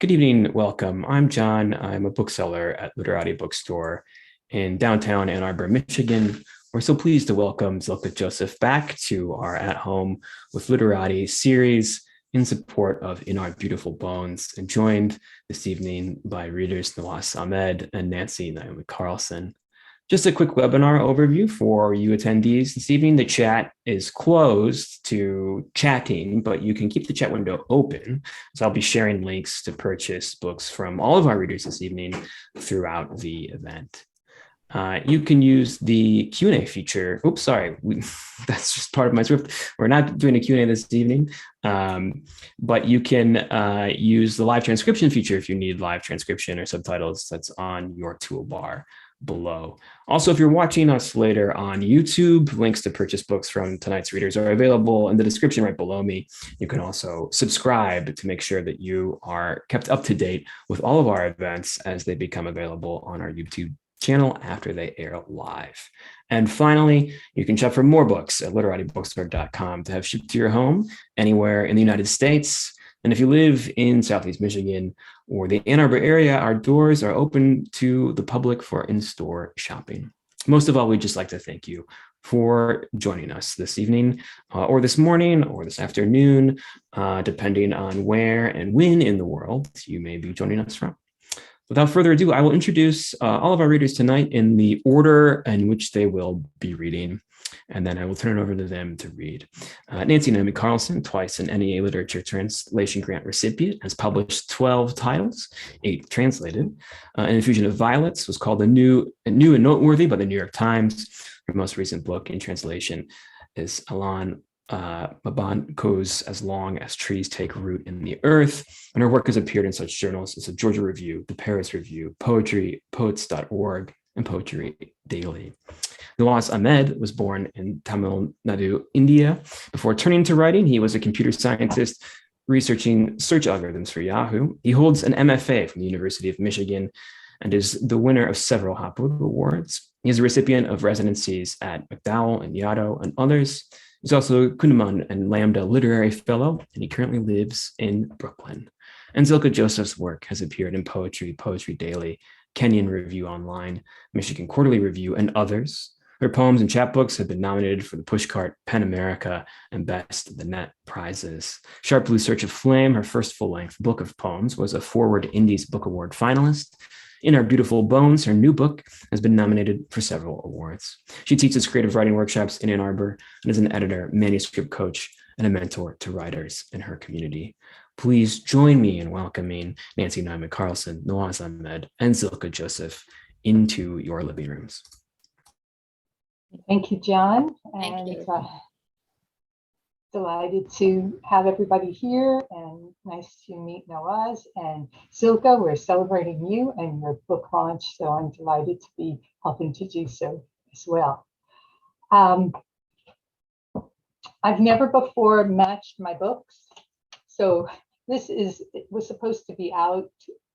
Good evening, welcome. I'm John. I'm a bookseller at Literati bookstore in downtown Ann Arbor, Michigan. We're so pleased to welcome Zilka Joseph back to our At Home with Literati series in support of In Our Beautiful Bones, and joined this evening by readers Nawaaz Ahmed and Naomi Carlson. Just a quick webinar overview for you attendees this evening. The chat is closed to chatting, but you can keep the chat window open. So I'll be sharing links to purchase books from all of our readers this evening throughout the event. You can use the Q&A feature. Oops, sorry, that's just part of my script. We're not doing a Q&A this evening, but you can use the live transcription feature if you need live transcription or subtitles. That's on your toolbar below. Also, if you're watching us later on YouTube, links to purchase books from tonight's readers are available in the description right below me. You can also subscribe to make sure that you are kept up to date with all of our events as they become available on our YouTube channel after they air live. And finally, you can shop for more books at literatibookstore.com to have shipped to your home anywhere in the United States. And if you live in Southeast Michigan or the Ann Arbor area, our doors are open to the public for in-store shopping. Most of all, we'd just like to thank you for joining us this evening or this morning or this afternoon, depending on where and when in the world you may be joining us from. Without further ado, I will introduce all of our readers tonight in the order in which they will be reading, and then I will turn it over to them to read. Naomi Carlson, twice an NEA Literature Translation Grant recipient, has published 12 titles, 8 translated. An Infusion of Violets was called new and noteworthy by the New York Times. Her most recent book in translation is Alan Mabanko's As Long as Trees Take Root in the Earth, and her work has appeared in such journals as the Georgia Review, the Paris Review, Poetry, Poets.org, and Poetry Daily. Nawaaz Ahmed was born in Tamil Nadu, India. Before turning to writing, he was a computer scientist researching search algorithms for Yahoo. He holds an MFA from the University of Michigan and is the winner of several Hopwood Awards. He is a recipient of residencies at McDowell and Yaddo and others. He's also Kundiman and Lambda Literary Fellow, and he currently lives in Brooklyn. And Zilka Joseph's work has appeared in Poetry, Poetry Daily, Kenyon Review Online, Michigan Quarterly Review, and others. Her poems and chapbooks have been nominated for the Pushcart, PEN America, and Best of the Net prizes. Sharp Blue Search of Flame, her first full-length book of poems, was a Forward Indies Book Award finalist. In Our Beautiful Bones, her new book has been nominated for several awards. She teaches creative writing workshops in Ann Arbor and is an editor, manuscript coach, and a mentor to writers in her community. Please join me in welcoming Naomi Carlson, Nawaaz Ahmed, and Zilka Joseph into your living rooms. Thank you, John. Thank you. Delighted to have everybody here, and nice to meet Nawaaz and Zilka. We're celebrating you and your book launch, so I'm delighted to be helping to do so as well. I've never before matched my books, so it was supposed to be out,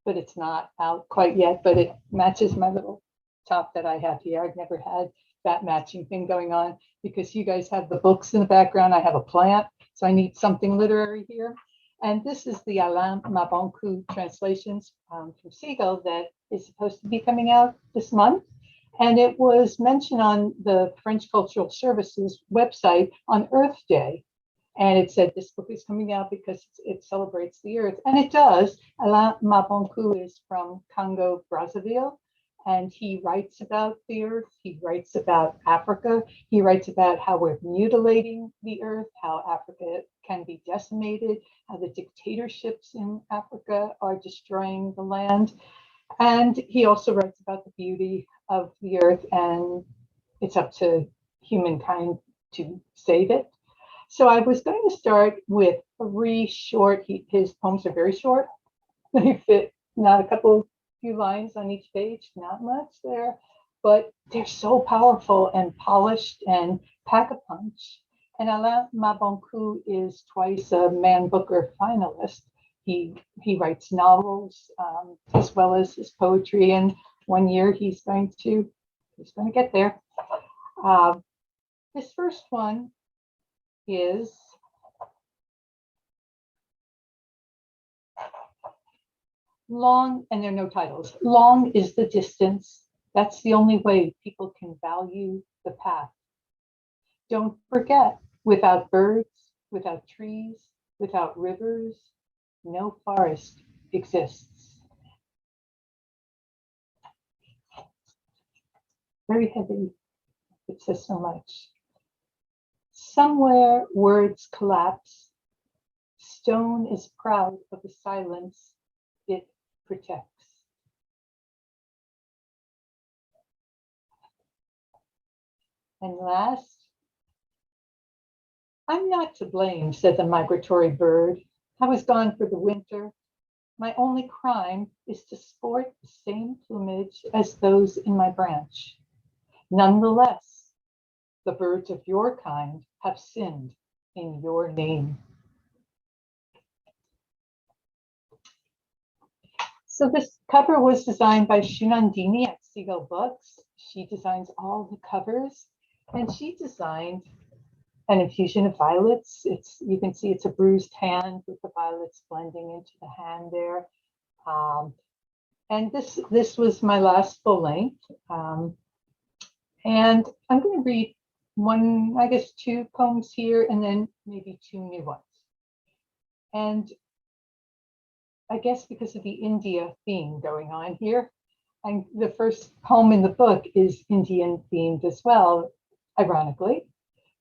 but it's not out quite yet, but it matches my little top that I have here. I've never had that matching thing going on because you guys have the books in the background. I have a plant, so I need something literary here. And this is the Alain Mabankou translations from Seagull that is supposed to be coming out this month. And it was mentioned on the French Cultural Services website on Earth Day. And it said this book is coming out because it celebrates the Earth. And it does. Alain Mabankou is from Congo, Brazzaville. And he writes about the Earth, he writes about Africa, he writes about how we're mutilating the Earth, how Africa can be decimated, how the dictatorships in Africa are destroying the land. And he also writes about the beauty of the Earth, and it's up to humankind to save it. So I was going to start with 3 short, his poems are very short, they fit not a few lines on each page, not much there, but they're so powerful and polished and pack a punch. And Alain Mabankou is twice a Man Booker finalist. He writes novels as well as his poetry, and one year he's going to get there. This first one is Long, and there are no titles. Long is the distance. That's the only way people can value the path. Don't forget, without birds, without trees, without rivers, no forest exists. Very heavy. It says so much. Somewhere words collapse. Stone is proud of the silence it protects. And last, I'm not to blame, said the migratory bird. I was gone for the winter. My only crime is to sport the same plumage as those in my branch. Nonetheless, the birds of your kind have sinned in your name. So this cover was designed by Shunandini at Seagull Books. She designs all the covers, and she designed an infusion of violets. You can see it's a bruised hand with the violets blending into the hand there. And this was my last full length. And I'm going to read one, I guess, two poems here, and then maybe two new ones. And I guess because of the India theme going on here, the first poem in the book is Indian themed as well, ironically.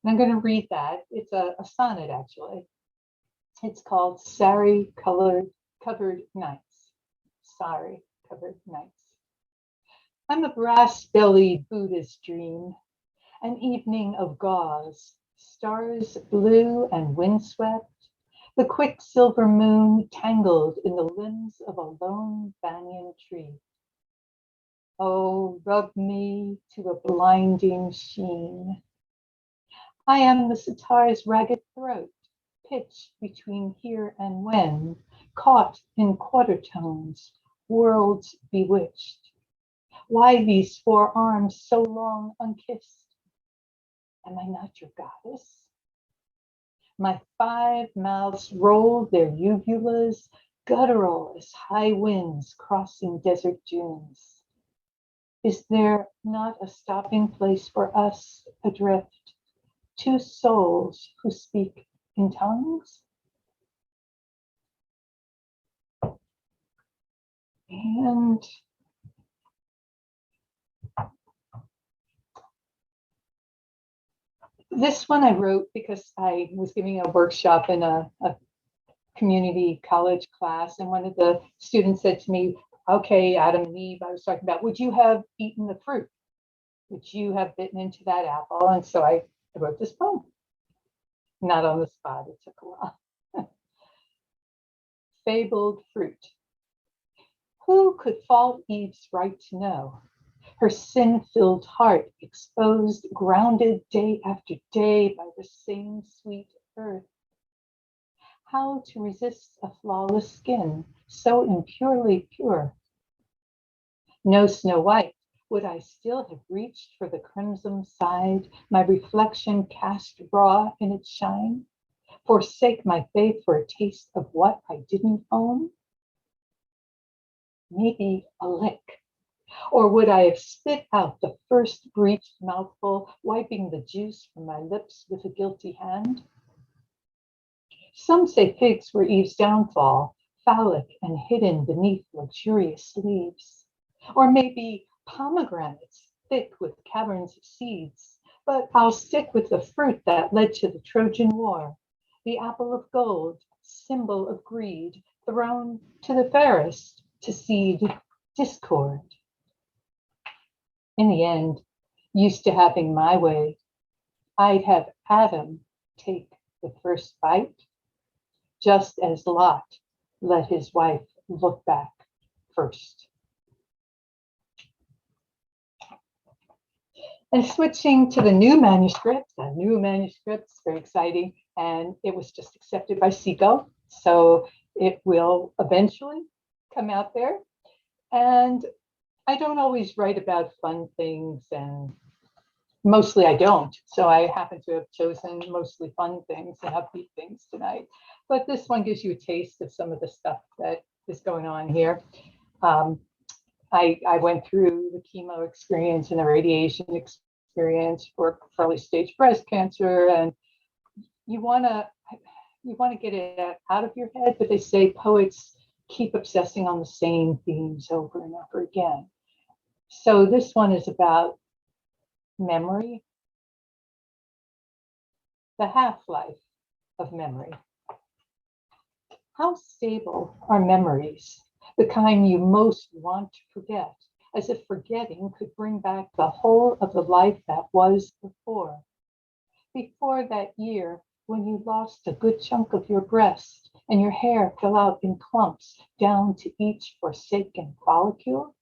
And I'm going to read that. It's a sonnet, actually. It's called Sari Covered Nights. Sari Covered Nights. I'm a brass-bellied Buddha's dream, an evening of gauze, stars blue and windswept, the quicksilver moon tangled in the limbs of a lone banyan tree. Oh, rub me to a blinding sheen. I am the sitar's ragged throat, pitched between here and when, caught in quarter tones, worlds bewitched. Why these 4 arms so long unkissed? Am I not your goddess? My 5 mouths roll their uvulas, guttural as high winds crossing desert dunes. Is there not a stopping place for us adrift, 2 souls who speak in tongues? And this one I wrote because I was giving a workshop in a community college class, and one of the students said to me, okay, Adam and Eve, I was talking about, would you have eaten the fruit? Would you have bitten into that apple? And so I wrote this poem. Not on the spot, it took a while. Fabled fruit. Who could fault Eve's right to know? Her sin-filled heart exposed, grounded day after day by the same sweet earth. How to resist a flawless skin, so impurely pure? No Snow White, would I still have reached for the crimson side, my reflection cast raw in its shine? Forsake my faith for a taste of what I didn't own? Maybe a lick. Or would I have spit out the first breached mouthful, wiping the juice from my lips with a guilty hand? Some say figs were Eve's downfall, phallic and hidden beneath luxurious leaves. Or maybe pomegranates, thick with caverns of seeds. But I'll stick with the fruit that led to the Trojan War, the apple of gold, symbol of greed, thrown to the fairest to seed discord. In the end, used to having my way, I'd have Adam take the first bite, just as Lot let his wife look back first. And switching to the new manuscript, very exciting, and it was just accepted by Seagull, so it will eventually come out there. And I don't always write about fun things, and mostly I don't. So I happen to have chosen mostly fun things and upbeat things tonight. But this one gives you a taste of some of the stuff that is going on here. I went through the chemo experience and the radiation experience for early stage breast cancer, and you want to get it out of your head, but they say poets keep obsessing on the same themes over and over again. So this one is about memory, the half-life of memory. How stable are memories, the kind you most want to forget, as if forgetting could bring back the whole of the life that was before? Before that year when you lost a good chunk of your breast and your hair fell out in clumps down to each forsaken follicle?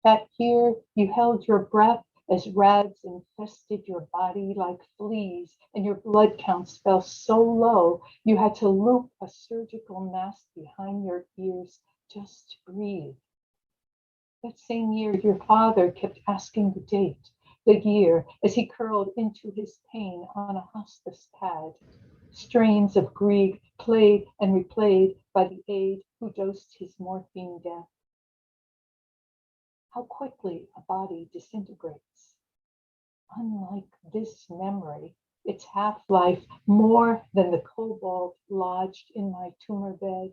That year you held your breath as rads infested your body like fleas and your blood counts fell so low you had to loop a surgical mask behind your ears just to breathe. That same year your father kept asking the date, the year, as he curled into his pain on a hospice pad. Strains of Grieg played and replayed by the aide who dosed his morphine death. How quickly a body disintegrates. Unlike this memory, its half-life more than the cobalt lodged in my tumor bed,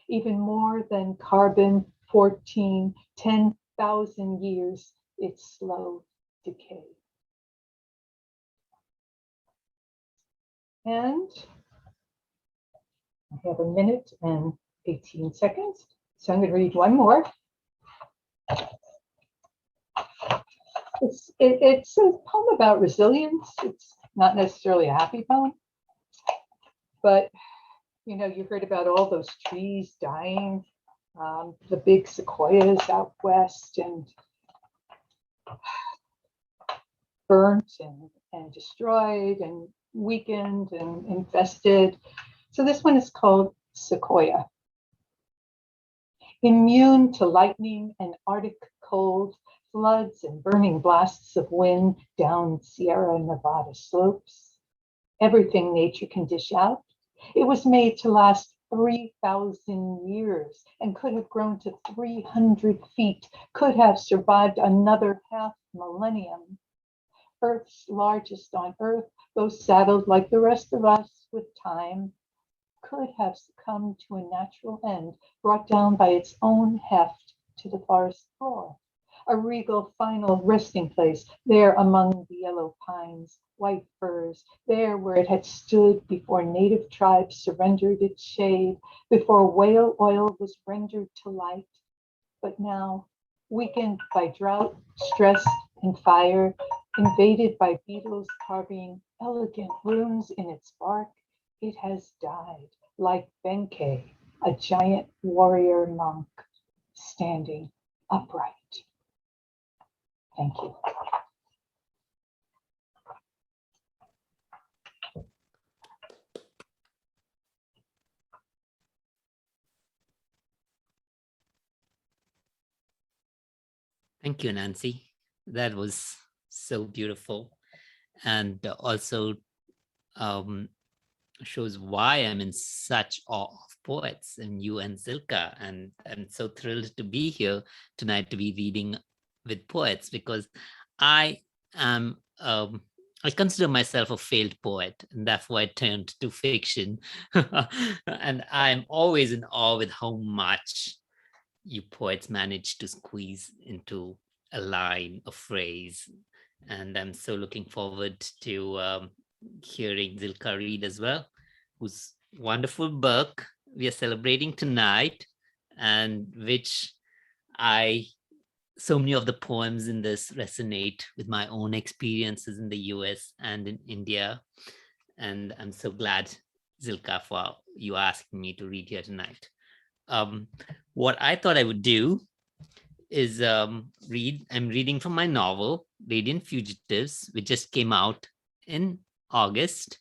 even more than carbon-14, 10,000 years, its slow decay. And I have a minute and 18 seconds, so I'm going to read one more. It's a poem about resilience. It's not necessarily a happy poem, but you know, you heard about all those trees dying, the big sequoias out west, and burnt and destroyed and weakened and infested. So this one is called Sequoia. Immune to lightning and Arctic cold, floods and burning blasts of wind down Sierra Nevada slopes. Everything nature can dish out. It was made to last 3,000 years and could have grown to 300 feet, could have survived another half millennium. Earth's largest on Earth, though saddled like the rest of us with time, could have succumbed to a natural end brought down by its own heft to the forest floor. A regal final resting place there among the yellow pines, white firs, there where it had stood before native tribes surrendered its shade, before whale oil was rendered to light. But now, weakened by drought, stress, and fire, invaded by beetles carving elegant runes in its bark, it has died like Benkei, a giant warrior monk, standing upright. Thank you. Thank you, Nancy. That was so beautiful, and also shows why I'm in such awe of poets and you and Zilka. And I'm so thrilled to be here tonight to be reading with poets, because I am I consider myself a failed poet, and that's why I turned to fiction. And I'm always in awe with how much you poets manage to squeeze into a line, a phrase. And I'm so looking forward to hearing Zilka read as well, whose wonderful book we are celebrating tonight, and which so many of the poems in this resonate with my own experiences in the US and in India. And I'm so glad, Zilka, for you asking me to read here tonight. What I thought I would do is I'm reading from my novel, Radiant Fugitives, which just came out in August.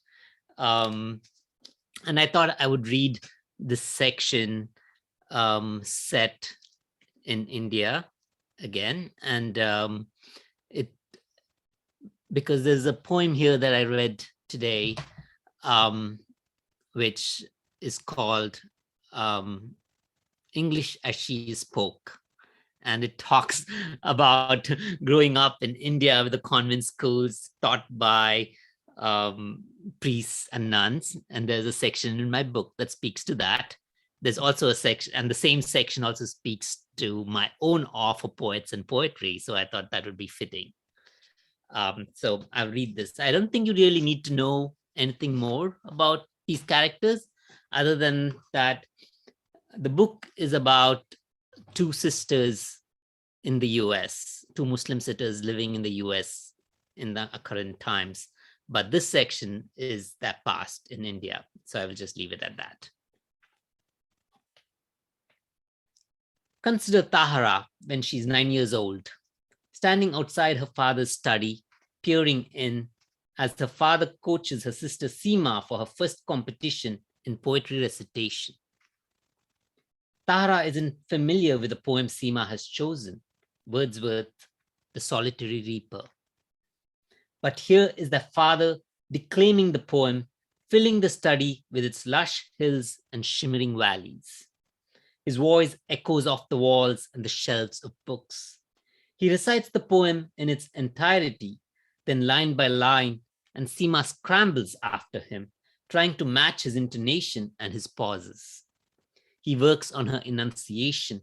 And I thought I would read this section set in India again. And because there's a poem here that I read today, which is called English as She Spoke. And it talks about growing up in India with the convent schools taught by priests and nuns. And there's a section in my book that speaks to that. There's also a section, and the same section also speaks to my own awe for poets and poetry. So I thought that would be fitting. So I'll read this. I don't think you really need to know anything more about these characters, other than that the book is about two sisters in the US, two Muslim sisters living in the US in the current times. But this section is that past in India. So I will just leave it at that. Consider Tahara when she's 9 years old, standing outside her father's study, peering in as her father coaches her sister Seema for her first competition in poetry recitation. Tahara isn't familiar with the poem Seema has chosen, Wordsworth, The Solitary Reaper. But here is the father declaiming the poem, filling the study with its lush hills and shimmering valleys. His voice echoes off the walls and the shelves of books. He recites the poem in its entirety, then line by line, and Seema scrambles after him, trying to match his intonation and his pauses. He works on her enunciation,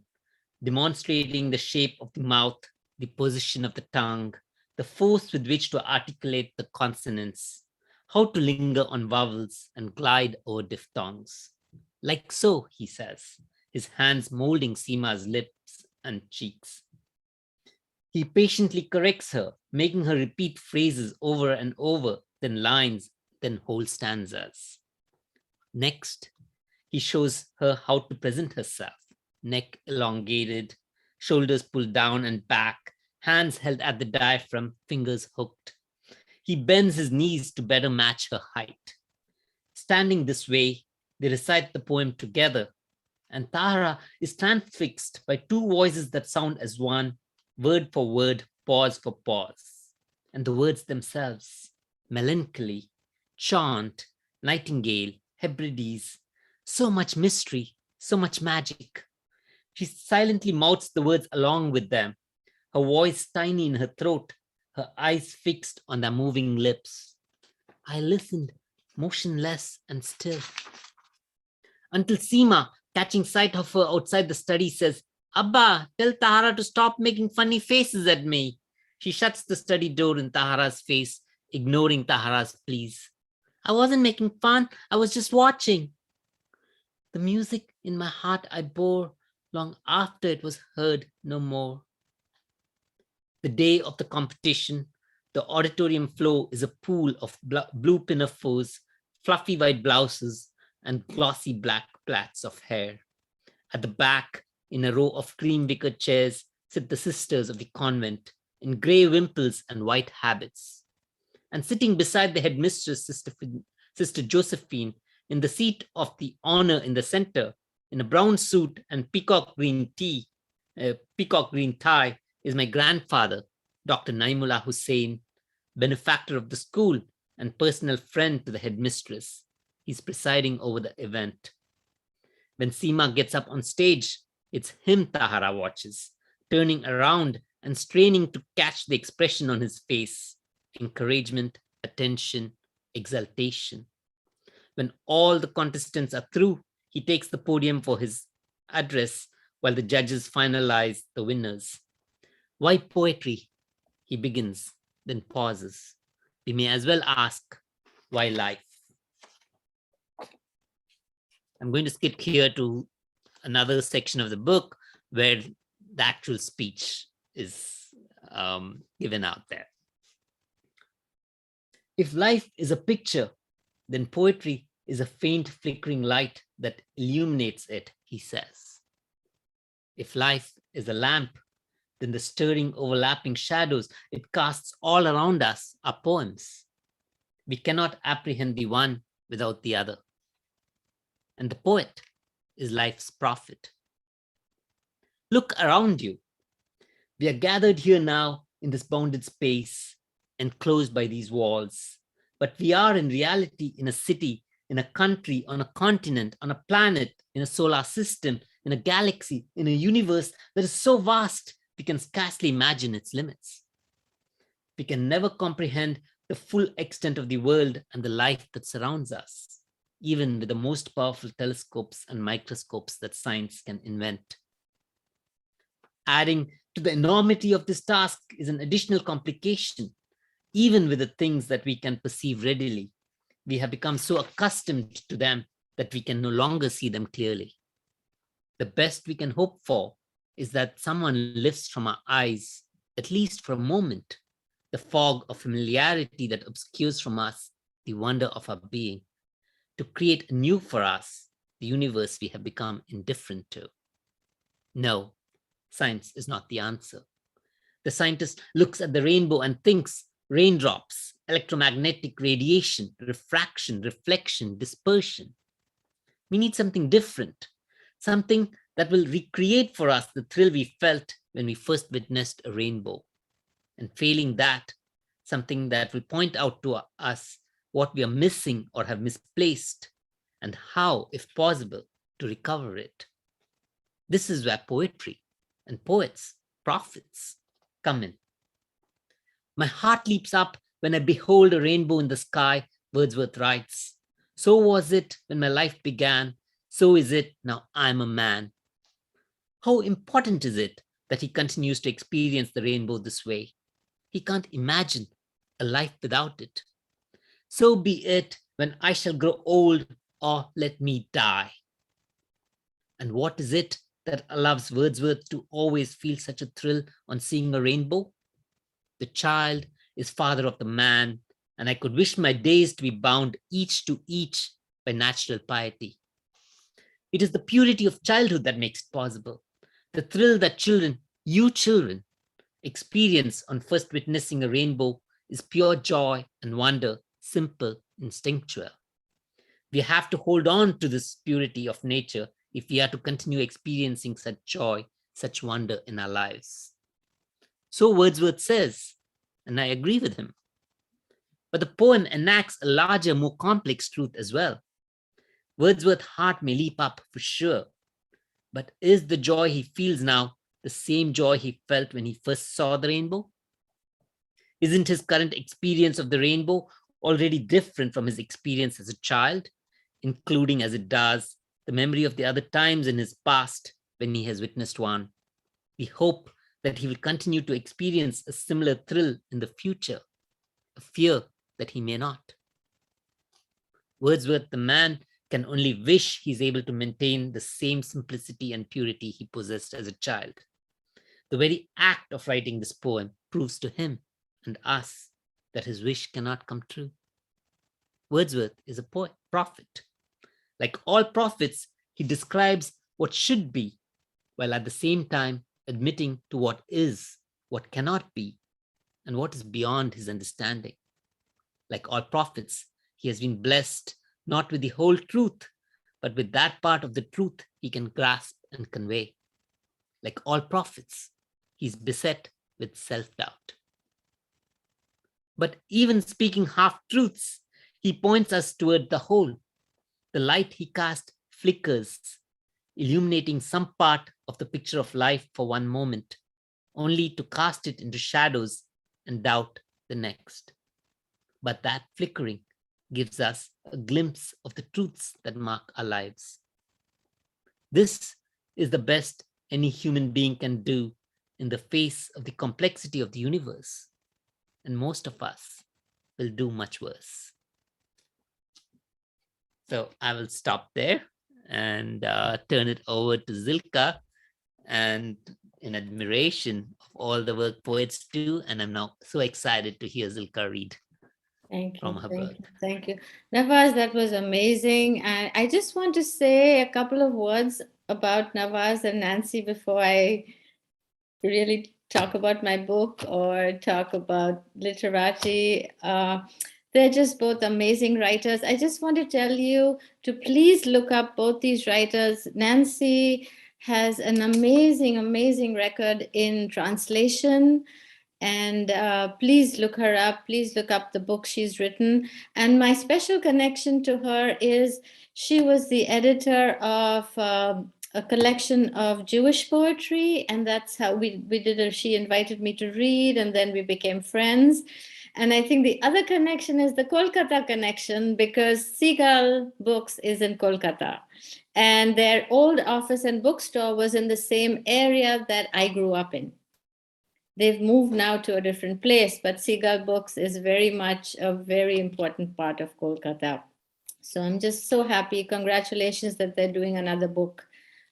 demonstrating the shape of the mouth, the position of the tongue, the force with which to articulate the consonants, how to linger on vowels and glide over diphthongs. Like so, he says, his hands molding Seema's lips and cheeks. He patiently corrects her, making her repeat phrases over and over, then lines, then whole stanzas. Next, he shows her how to present herself, neck elongated, shoulders pulled down and back, hands held at the diaphragm, fingers hooked. He bends his knees to better match her height. Standing this way, they recite the poem together, and Tahara is transfixed by two voices that sound as one, word for word, pause for pause. And the words themselves, melancholy, chaunt, nightingale, Hebrides, so much mystery, so much magic. She silently mouths the words along with them, her voice tiny in her throat, her eyes fixed on their moving lips. I listened, motionless and still, until Seema, catching sight of her outside the study, says, Abba, tell Tahara to stop making funny faces at me. She shuts the study door in Tahara's face, ignoring Tahara's pleas. I wasn't making fun, I was just watching. The music in my heart I bore long after it was heard no more. The day of the competition, the auditorium floor is a pool of blue pinafores, fluffy white blouses, and glossy black plaits of hair. At the back, in a row of cream wicker chairs, sit the sisters of the convent in grey wimples and white habits. And sitting beside the headmistress, Sister Josephine, in the seat of the honor in the center, in a brown suit and peacock green tie, is my grandfather, Dr. Naimullah Hussain, benefactor of the school and personal friend to the headmistress. He's presiding over the event. When Seema gets up on stage, it's him Tahara watches, turning around and straining to catch the expression on his face, encouragement, attention, exaltation. When all the contestants are through, he takes the podium for his address while the judges finalize the winners. Why poetry? He begins, then pauses. We may as well ask, why life? I'm going to skip here to another section of the book where the actual speech is given out there. If life is a picture, then poetry is a faint flickering light that illuminates it, he says. If life is a lamp, then the stirring overlapping shadows it casts all around us are poems. We cannot apprehend the one without the other. And the poet is life's prophet. Look around you. We are gathered here now in this bounded space, enclosed by these walls. But we are in reality in a city, in a country, on a continent, on a planet, in a solar system, in a galaxy, in a universe that is so vast, we can scarcely imagine its limits. We can never comprehend the full extent of the world and the life that surrounds us, even with the most powerful telescopes and microscopes that science can invent. Adding to the enormity of this task is an additional complication. Even with the things that we can perceive readily, we have become so accustomed to them that we can no longer see them clearly. The best we can hope for is that someone lifts from our eyes, at least for a moment, the fog of familiarity that obscures from us the wonder of our being, to create anew for us the universe we have become indifferent to. No, science is not the answer. The scientist looks at the rainbow and thinks raindrops, electromagnetic radiation, refraction, reflection, dispersion. We need something different, something that will recreate for us the thrill we felt when we first witnessed a rainbow. And failing that, something that will point out to us what we are missing or have misplaced, and how, if possible, to recover it. This is where poetry and poets, prophets, come in. My heart leaps up when I behold a rainbow in the sky, Wordsworth writes. So was it when my life began, so is it now I'm a man. How important is it that he continues to experience the rainbow this way? He can't imagine a life without it. So be it when I shall grow old, or let me die. And what is it that allows Wordsworth to always feel such a thrill on seeing a rainbow? The child is father of the man, and I could wish my days to be bound each to each by natural piety. It is the purity of childhood that makes it possible. The thrill that children, you children, experience on first witnessing a rainbow is pure joy and wonder, simple, instinctual. We have to hold on to this purity of nature if we are to continue experiencing such joy, such wonder in our lives. So Wordsworth says, and I agree with him. But the poem enacts a larger, more complex truth as well. Wordsworth's heart may leap up for sure, but is the joy he feels now the same joy he felt when he first saw the rainbow? Isn't his current experience of the rainbow already different from his experience as a child, including as it does the memory of the other times in his past when he has witnessed one? We hope that he will continue to experience a similar thrill in the future, a fear that he may not. Wordsworth, the man, can only wish he's able to maintain the same simplicity and purity he possessed as a child. The very act of writing this poem proves to him and us that his wish cannot come true. Wordsworth is a poet, prophet. Like all prophets, he describes what should be, while at the same time admitting to what is, what cannot be, and what is beyond his understanding. Like all prophets, he has been blessed not with the whole truth, but with that part of the truth he can grasp and convey. Like all prophets, he's beset with self-doubt. But even speaking half-truths, he points us toward the whole. The light he casts flickers, illuminating some part of the picture of life for one moment, only to cast it into shadows and doubt the next. But that flickering gives us a glimpse of the truths that mark our lives. This is the best any human being can do in the face of the complexity of the universe, and most of us will do much worse. So I will stop there and turn it over to Zilka, and in admiration of all the work poets do, and I'm now so excited to hear Zilka read. Thank From you, her thank book. you, thank you. Nawaaz, that was amazing. And I just want to say a couple of words about Nawaaz and Nancy before I really talk about my book or talk about Literati. They're just both amazing writers. I just want to tell you to please look up both these writers. Nancy has an amazing, amazing record in translation. And please look her up. Please look up the book she's written. And my special connection to her is she was the editor of a collection of Jewish poetry, and that's how we did it. She invited me to read, and then we became friends. And I think the other connection is the Kolkata connection, because Seagull Books is in Kolkata, and their old office and bookstore was in the same area that I grew up in. They've moved now to a different place, but Seagull Books is very much a very important part of Kolkata. So I'm just so happy. Congratulations that they're doing another book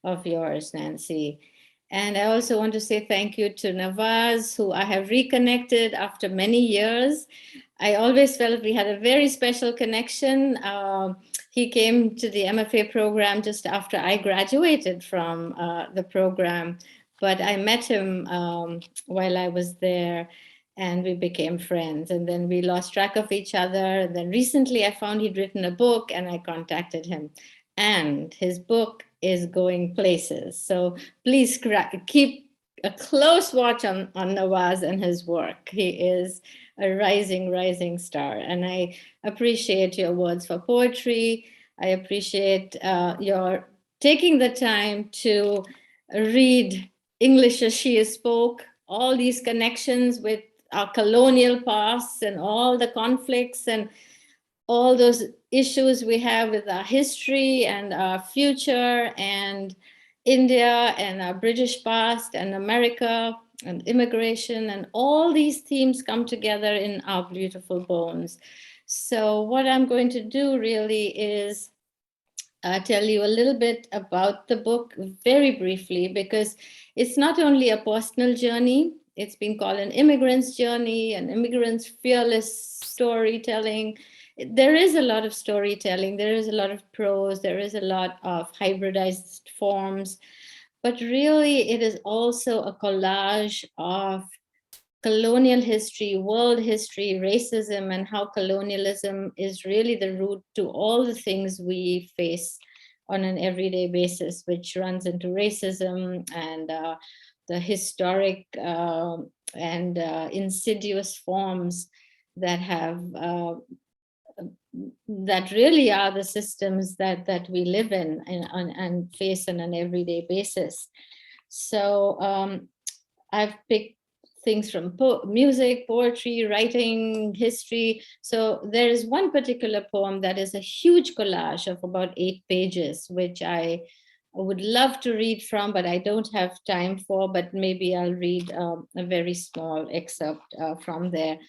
of yours, Nancy. And I also want to say thank you to Nawaaz, who I have reconnected after many years. I always felt we had a very special connection. He came to the MFA program just after I graduated from the program, but I met him while I was there, and we became friends. And then we lost track of each other. And then recently I found he'd written a book, and I contacted him. And his book is going places. So please keep a close watch on Nawaaz and his work. He is a rising star. And I appreciate your words for poetry. I appreciate your taking the time to read English as she is spoke, all these connections with our colonial past and all the conflicts and all those issues we have with our history and our future and India and our British past and America and immigration, and all these themes come together in our beautiful bones. So what I'm going to do really is tell you a little bit about the book very briefly, because it's not only a personal journey. It's been called an immigrant's journey, an immigrant's fearless storytelling. There is a lot of storytelling, there is a lot of prose, there is a lot of hybridized forms, but really it is also a collage of colonial history, world history, racism, and how colonialism is really the root to all the things we face on an everyday basis, which runs into racism and the historic and insidious forms that have that really are the systems that we live in and face on an everyday basis. So I've picked things from music, poetry, writing, history. So there is one particular poem that is a huge collage of about 8 pages, which I would love to read from, but I don't have time for, but maybe I'll read a very small excerpt from there.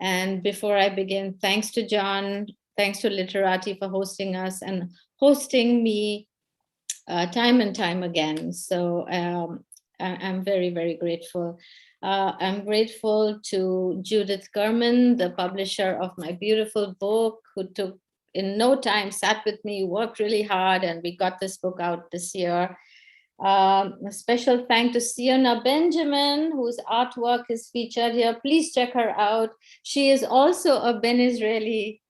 And before I begin, thanks to John, thanks to Literati for hosting us and hosting me time and time again. So I'm very grateful. I'm grateful to Judith Kerman, the publisher of my beautiful book, who took in no time, sat with me, worked really hard, and we got this book out this year. A special thank to Sienna Benjamin, whose artwork is featured here. Please check her out. She is also a Ben Israeli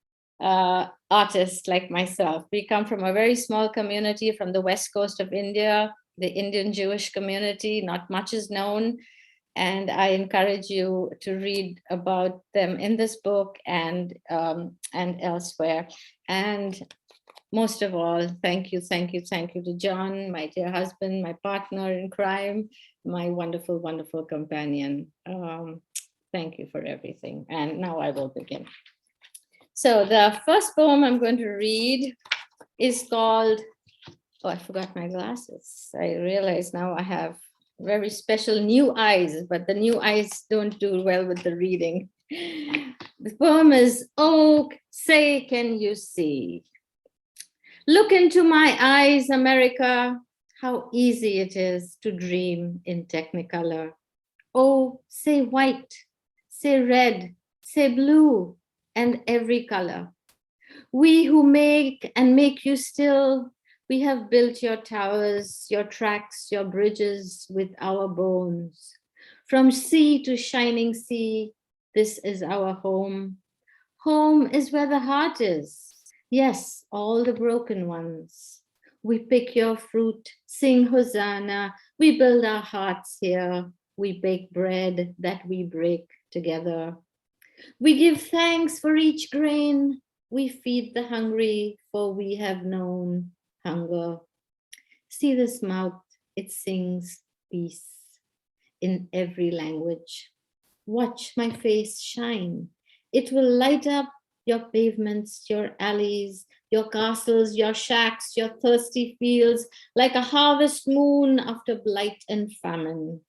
artist like myself. We come from a very small community from the west coast of India, the Indian Jewish community. Not much is known. And I encourage you to read about them in this book and elsewhere. And most of all, thank you to John, my dear husband, my partner in crime, my wonderful companion. Thank you for everything. And now I will begin. So the first poem I'm going to read is called, oh, I forgot my glasses. I realize now I have very special new eyes, but the new eyes don't do well with the reading. The poem is, "Oh, say, can you see? Look into my eyes, America, how easy it is to dream in Technicolor. Oh, say white, say red, say blue, and every color. We who make and make you still, we have built your towers, your tracks, your bridges with our bones. From sea to shining sea, this is our home. Home is where the heart is. Yes, all the broken ones. We pick your fruit, sing Hosanna. We build our hearts here. We bake bread that we break together. We give thanks for each grain. We feed the hungry, for we have known hunger. See this mouth, it sings peace in every language. Watch my face shine. It will light up your pavements, your alleys, your castles, your shacks, your thirsty fields, like a harvest moon after blight and famine.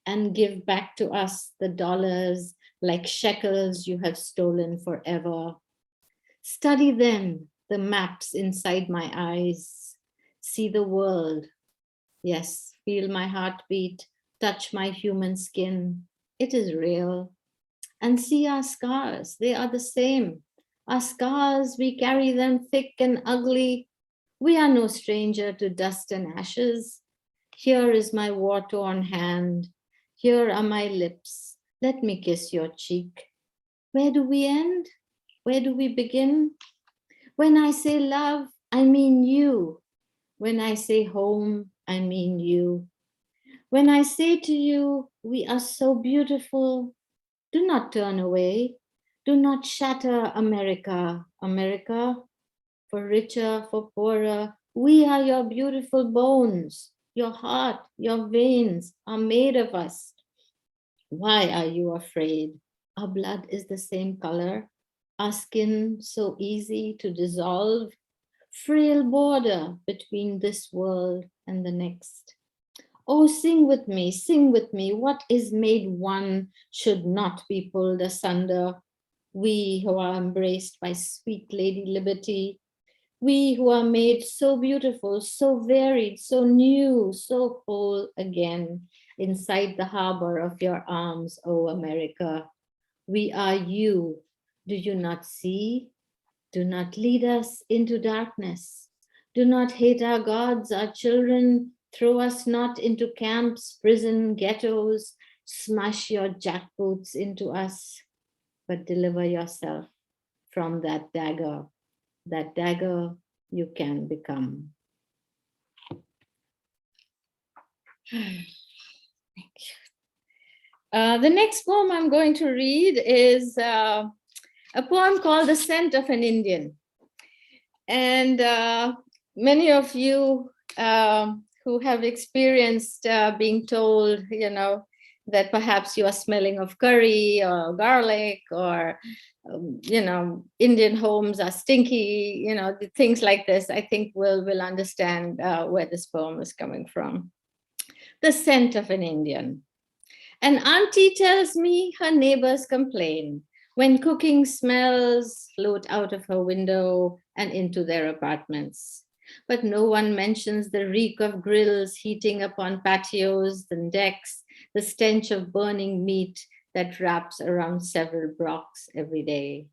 And give back to us the dollars like shekels you have stolen forever. Study them, the maps inside my eyes. See the world. Yes, feel my heartbeat, touch my human skin. It is real. And see our scars, they are the same. Our scars, we carry them thick and ugly. We are no stranger to dust and ashes. Here is my war-torn hand. Here are my lips. Let me kiss your cheek. Where do we end? Where do we begin? When I say love, I mean you. When I say home, I mean you. When I say to you, we are so beautiful, do not turn away. Do not shatter America. America, for richer, for poorer, we are your beautiful bones. Your heart, your veins are made of us. Why are you afraid? Our blood is the same color. Our skin so easy to dissolve. Frail border between this world and the next. Oh, sing with me, sing with me. What is made one should not be pulled asunder. We who are embraced by sweet Lady Liberty, we who are made so beautiful, so varied, so new, so whole again inside the harbor of your arms, O America. We are you. Do you not see? Do not lead us into darkness. Do not hate our gods, our children. Throw us not into camps, prison, ghettos. Smash your jackboots into us, but deliver yourself from that dagger you can become. Thank you. The next poem I'm going to read is a poem called The Scent of an Indian. And many of you who have experienced being told, that perhaps you are smelling of curry or garlic, or, Indian homes are stinky, things like this, I think we'll understand where this poem is coming from. The Scent of an Indian. An auntie tells me her neighbors complain when cooking smells float out of her window and into their apartments. But no one mentions the reek of grills heating upon patios and decks, the stench of burning meat that wraps around several blocks every day.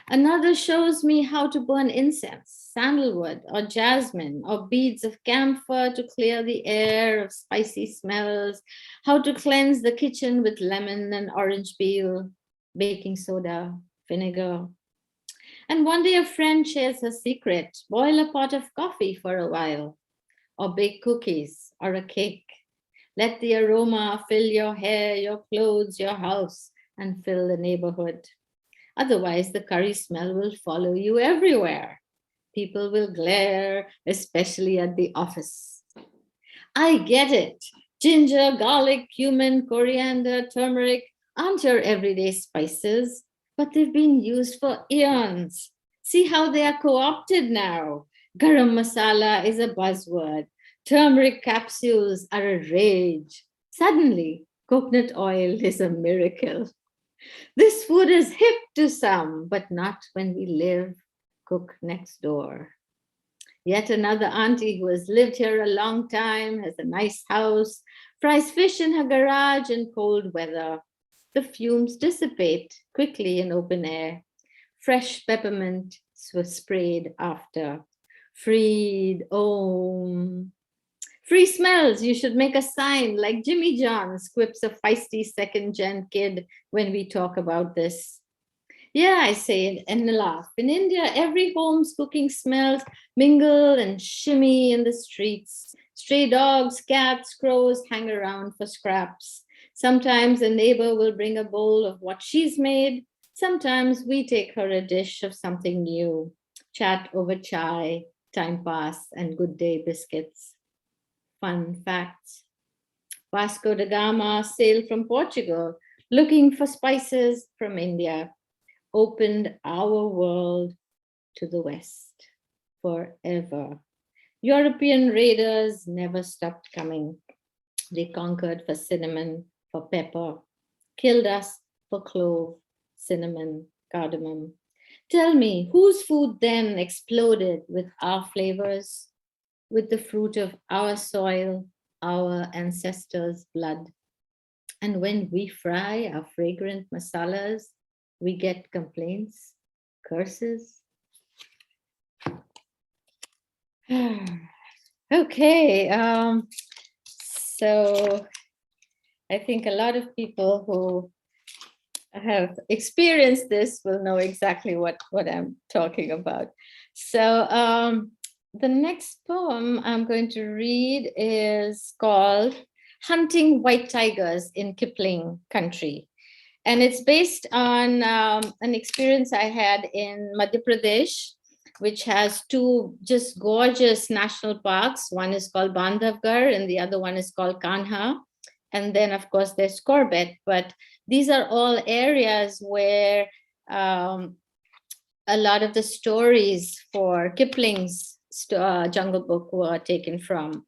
Another shows me how to burn incense, sandalwood, or jasmine, or beads of camphor to clear the air of spicy smells, how to cleanse the kitchen with lemon and orange peel, baking soda, vinegar. And one day a friend shares her secret: boil a pot of coffee for a while, or bake cookies or a cake. Let the aroma fill your hair, your clothes, your house, and fill the neighborhood. Otherwise, the curry smell will follow you everywhere. People will glare, especially at the office. I get it. Ginger, garlic, cumin, coriander, turmeric aren't your everyday spices, but they've been used for eons. See how they are co-opted now. Garam masala is a buzzword. Turmeric capsules are a rage. Suddenly, coconut oil is a miracle. This food is hip to some, but not when we live, cook next door. Yet another auntie who has lived here a long time, has a nice house, fries fish in her garage in cold weather. The fumes dissipate quickly in open air. Fresh peppermint was sprayed after. Freed, Om. Free smells, you should make a sign like Jimmy John's, quips a feisty second-gen kid when we talk about this. Yeah, I say it and laugh. In India, every home's cooking smells mingle and shimmy in the streets. Stray dogs, cats, crows hang around for scraps. Sometimes a neighbor will bring a bowl of what she's made. Sometimes we take her a dish of something new. Chat over chai, time pass and good day biscuits. Fun facts. Vasco da Gama sailed from Portugal looking for spices from India, opened our world to the West forever. European raiders never stopped coming. They conquered for cinnamon, for pepper, killed us for clove, cinnamon, cardamom. Tell me, whose food then exploded with our flavors, with the fruit of our soil, our ancestors' blood? And when we fry our fragrant masalas, we get complaints, curses. Okay, so I think a lot of people who have experienced this will know exactly what I'm talking about. So the next poem I'm going to read is called Hunting White Tigers in Kipling Country. And it's based on an experience I had in Madhya Pradesh, which has two just gorgeous national parks. One is called Bandhavgarh and the other one is called Kanha. And then, of course, there's Corbett. But these are all areas where a lot of the stories for Kipling's Jungle Book were taken from.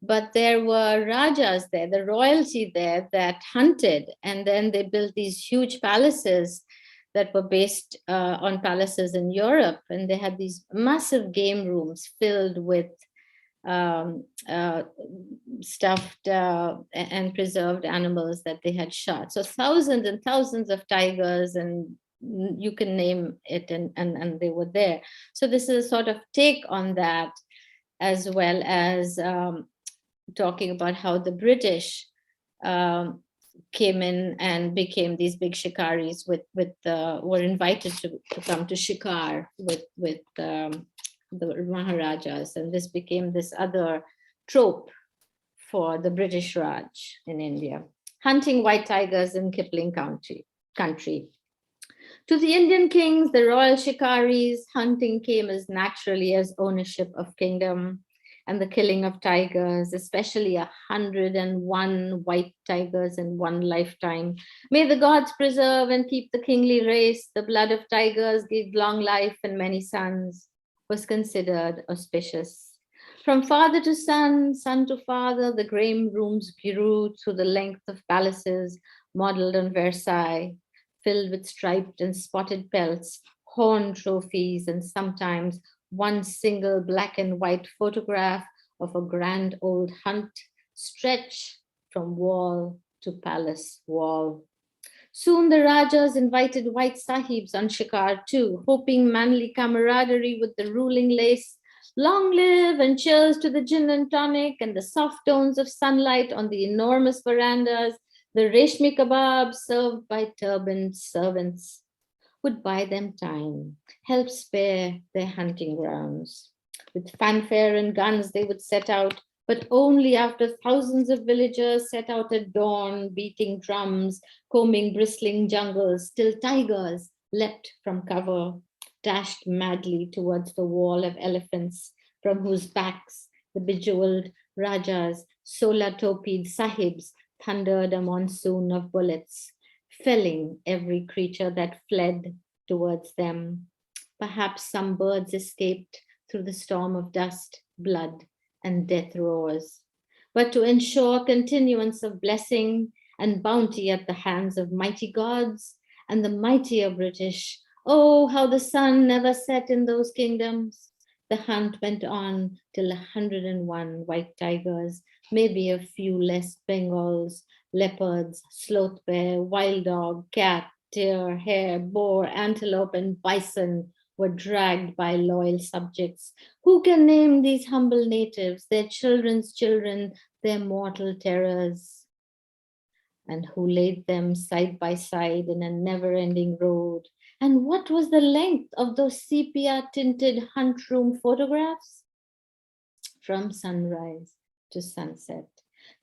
But there were Rajas there, the royalty there that hunted, and then they built these huge palaces that were based on palaces in Europe. And they had these massive game rooms filled with stuffed and preserved animals that they had shot. So thousands and thousands of tigers, and you can name it, and they were there. So this is a sort of take on that, as well as talking about how the British came in and became these big shikaris were invited to come to shikar with the Maharajas, and this became this other trope for the British Raj in India. Hunting white tigers in Kipling country. To the Indian kings, the royal shikaris, hunting came as naturally as ownership of kingdom and the killing of tigers, especially 101 white tigers in one lifetime. May the gods preserve and keep the kingly race. The blood of tigers gave long life and many sons, was considered auspicious. From father to son, son to father, the game rooms grew through the length of palaces modeled on Versailles, filled with striped and spotted pelts, horn trophies, and sometimes one single black and white photograph of a grand old hunt stretched from wall to palace wall. Soon the Rajas invited white sahibs on shikar too, hoping manly camaraderie with the ruling lace. Long live and cheers to the gin and tonic and the soft tones of sunlight on the enormous verandas. The reshmi kebab served by turbaned servants would buy them time, help spare their hunting grounds. With fanfare and guns, they would set out, but only after thousands of villagers set out at dawn, beating drums, combing bristling jungles, till tigers leapt from cover, dashed madly towards the wall of elephants, from whose backs the bejeweled Rajas, sola-topied sahibs, thundered a monsoon of bullets, felling every creature that fled towards them. Perhaps some birds escaped through the storm of dust, blood, and death roars. But to ensure continuance of blessing and bounty at the hands of mighty gods and the mightier British, oh, how the sun never set in those kingdoms. The hunt went on till 101 white tigers, maybe a few less Bengals, leopards, sloth bear, wild dog, cat, deer, hare, boar, antelope, and bison were dragged by loyal subjects. Who can name these humble natives, their children's children, their mortal terrors? And who laid them side by side in a never-ending road? And what was the length of those sepia-tinted hunt room photographs? From sunrise to sunset.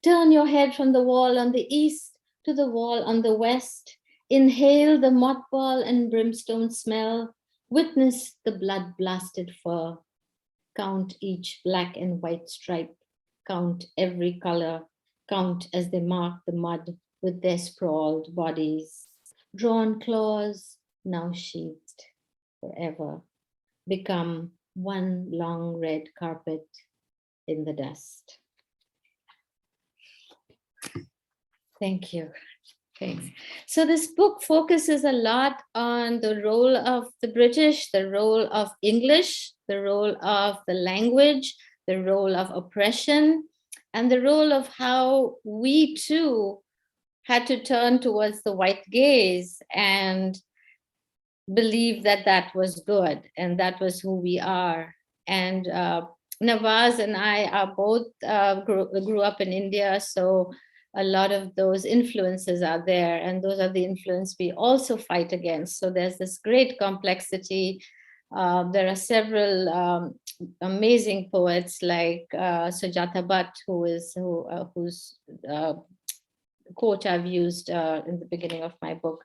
Turn your head from the wall on the east to the wall on the west. Inhale the mothball and brimstone smell. Witness the blood-blasted fur. count each black and white stripe, count every color, count as they mark the mud with their sprawled bodies, drawn claws, now sheathed forever, become one long red carpet in the dust. Thank you. Thanks. So this book focuses a lot on the role of the British, the role of English, the role of the language, the role of oppression, and the role of how we too had to turn towards the white gaze and believe that that was good and that was who we are. And Nawaaz and I are both grew up in India, so a lot of those influences are there, and those are the influence we also fight against. So there's this great complexity. There are several amazing poets like Sujata Bhatt, whose quote I've used in the beginning of my book,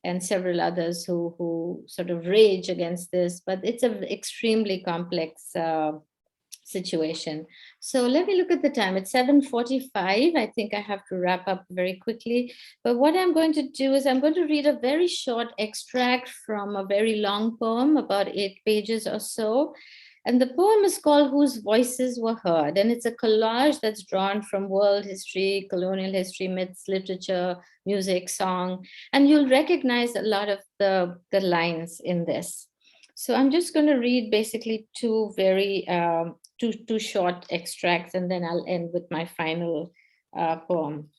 and several others who sort of rage against this, but it's an extremely complex situation. So let me look at the time. It's 7:45. I think I have to wrap up very quickly. But what I'm going to do is I'm going to read a very short extract from a very long poem, about 8 pages or so. And the poem is called Whose Voices Were Heard. And it's a collage that's drawn from world history, colonial history, myths, literature, music, song. And you'll recognize a lot of the lines in this. So I'm just going to read basically two very two short extracts, and then I'll end with my final poem.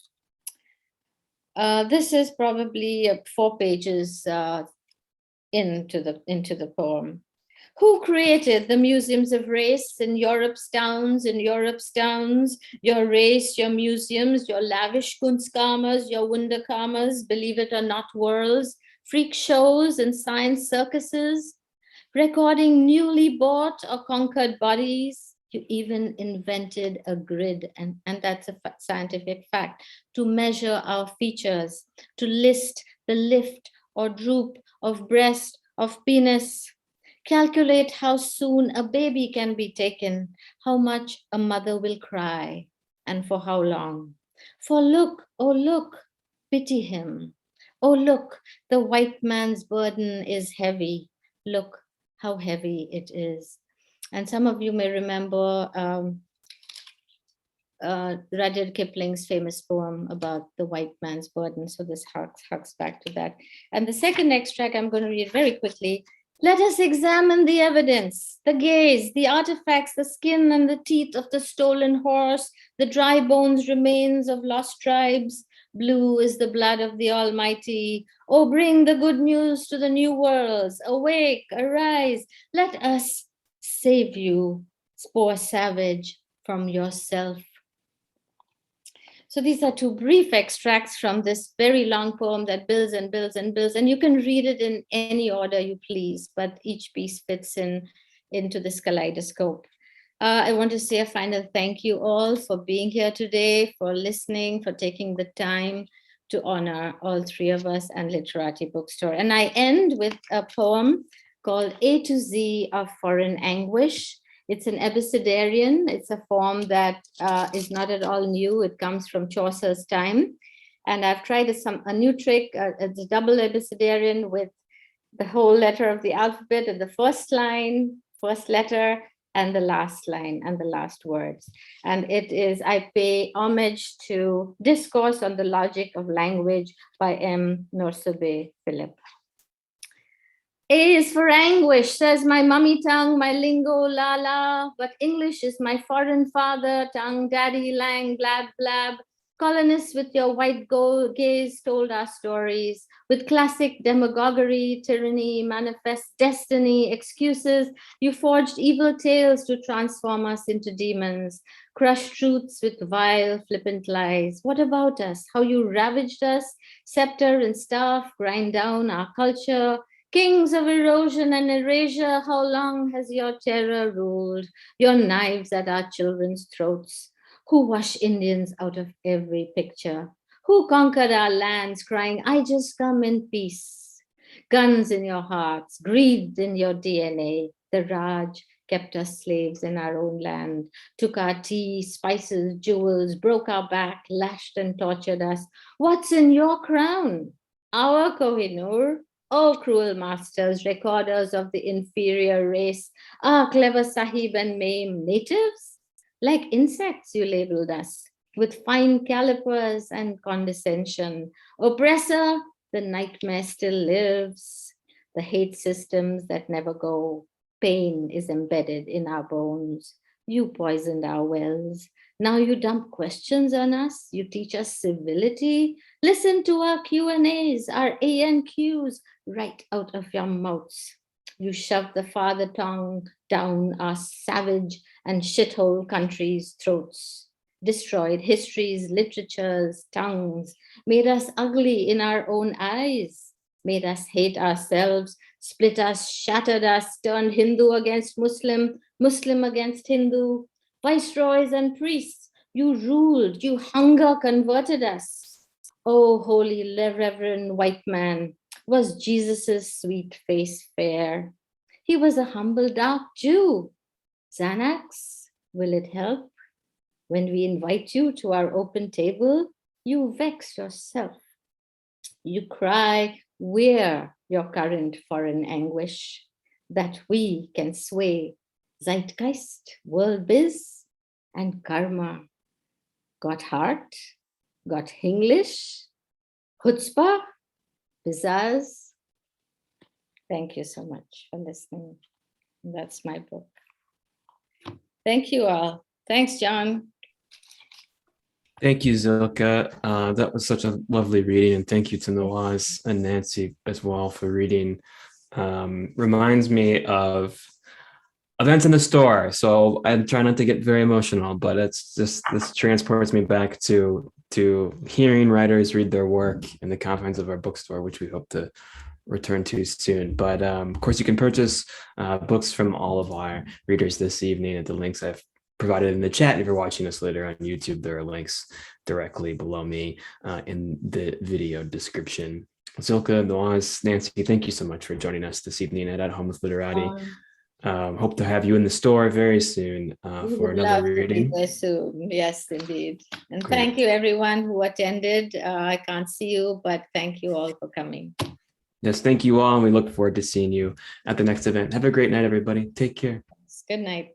This is probably 4 pages into the poem. Who created the museums of race in Europe's towns, your race, your museums, your lavish kunstkammers, your wunderkammers, believe it or not, worlds, freak shows and science circuses, recording newly bought or conquered bodies. You even invented a grid, and that's a scientific fact, to measure our features, to list the lift or droop of breast, of penis, calculate how soon a baby can be taken, how much a mother will cry, and for how long. For look, oh look, pity him. Oh look, the white man's burden is heavy. Look how heavy it is. And some of you may remember Rudyard Kipling's famous poem about the white man's burden. So this harks back to that. And the second extract I'm going to read very quickly. Let us examine the evidence, the gaze, the artifacts, the skin and the teeth of the stolen horse, the dry bones remains of lost tribes. Blue is the blood of the Almighty. Oh, bring the good news to the new worlds. Awake, arise, let us save you, poor savage, from yourself. So these are 2 brief extracts from this very long poem that builds and builds and builds, and you can read it in any order you please, but each piece fits into this kaleidoscope. I want to say a final thank you all for being here today, for listening, for taking the time to honor all 3 of us and Literati Bookstore. And I end with a poem called A to Z of Foreign Anguish. It's an abecedarian. It's a form that is not at all new. It comes from Chaucer's time. And I've tried a new trick. It's a double abecedarian with the whole letter of the alphabet in the first line, first letter, and the last line and the last words. And it is, I pay homage to Discourse on the Logic of Language by M. Noursobe Philip. A is for anguish, says my mummy tongue, my lingo, la la, but English is my foreign father tongue, daddy lang, blab blab. Colonists with your white gaze told our stories, with classic demagoguery, tyranny, manifest destiny, excuses. You forged evil tales to transform us into demons, crushed truths with vile, flippant lies. What about us? How you ravaged us, scepter and staff, grind down our culture. Kings of erosion and erasure, how long has your terror ruled? Your knives at our children's throats. Who wash Indians out of every picture? Who conquered our lands crying, I just come in peace? Guns in your hearts, greed in your DNA. The Raj kept us slaves in our own land, took our tea, spices, jewels, broke our back, lashed and tortured us. What's in your crown? Our Kohinoor? Oh, cruel masters, recorders of the inferior race, our clever sahib and maim natives? Like insects, you labeled us, with fine calipers and condescension. Oppressor, the nightmare still lives. The hate systems that never go. Pain is embedded in our bones. You poisoned our wells. Now you dump questions on us. You teach us civility. Listen to our Q&As, our ANQs, right out of your mouths. You shove the father tongue down our savage and shithole countries' throats. Destroyed histories, literatures, tongues, made us ugly in our own eyes, made us hate ourselves, split us, shattered us, turned Hindu against Muslim, Muslim against Hindu. Viceroys and priests, you ruled, you hunger converted us. Oh, holy reverend white man, was Jesus's sweet face fair? He was a humble dark Jew. Xanax, will it help? When we invite you to our open table, you vex yourself. You cry, wear your current foreign anguish, that we can sway zeitgeist, world biz, and karma. Got heart, got English, chutzpah, pizzazz. Thank you so much for listening. That's my book. Thank you all. Thanks, John. Thank you, Zilka. That was such a lovely reading, and thank you to Nawaaz and Nancy as well for reading. Reminds me of events in the store, so I'm trying not to get very emotional, but it's just, this transports me back to hearing writers read their work in the confines of our bookstore, which we hope to return to soon. But of course, you can purchase books from all of our readers this evening at the links I've provided in the chat. If you're watching us later on YouTube, there are links directly below me in the video description. Zilka, Nawaaz, Nancy, thank you so much for joining us this evening at Home with Literati. Hope to have you in the store very soon for another reading. There soon. Yes, indeed. And Great. Thank you everyone who attended. I can't see you, but thank you all for coming. Yes, thank you all, and we look forward to seeing you at the next event. Have a great night, everybody. Take care. Good night.